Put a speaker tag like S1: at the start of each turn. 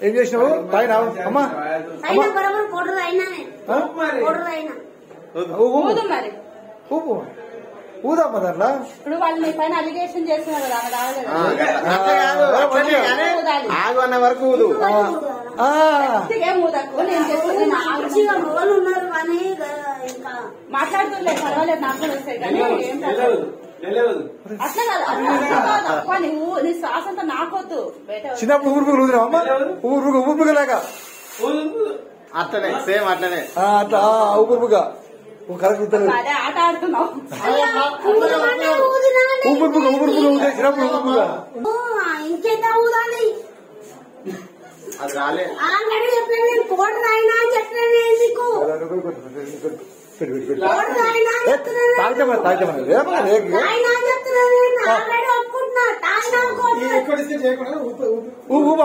S1: ఏం చేసినావు తాగినావు అమ్మా ఊపు ఊదమ్మా దాంట్లో
S2: ఇప్పుడు వాళ్ళు మీ పైన అలిగేషన్ చేస్తున్నారు
S3: ఆగు అన్న వరకు ఊదు
S2: మాట్లాడుతుండే పర్వాలేదు నాకు కూడా వస్తాయి కానీ అట్లా కాదు నీ శ్వాస అంతా నాకొద్దు
S1: చిన్నప్పుడు ఊరుపుగలు ఊదినావమ్మా ఊరుపుగలేక
S3: అట్లనే సేమ్ అట్లనే
S1: అట్లా ఊపుగా కరెక్ట్
S2: ఆట ఆడుతున్నావు
S1: ఊపుగా చిన్నప్పుడు ఊపుగా
S4: ఇంకెంత ఊదాలి
S3: అది రాలే
S4: ఆల్రెడీ చెప్పాను పౌడర్ అయినా అని చెప్పాను ఎందుకు
S1: ఊపా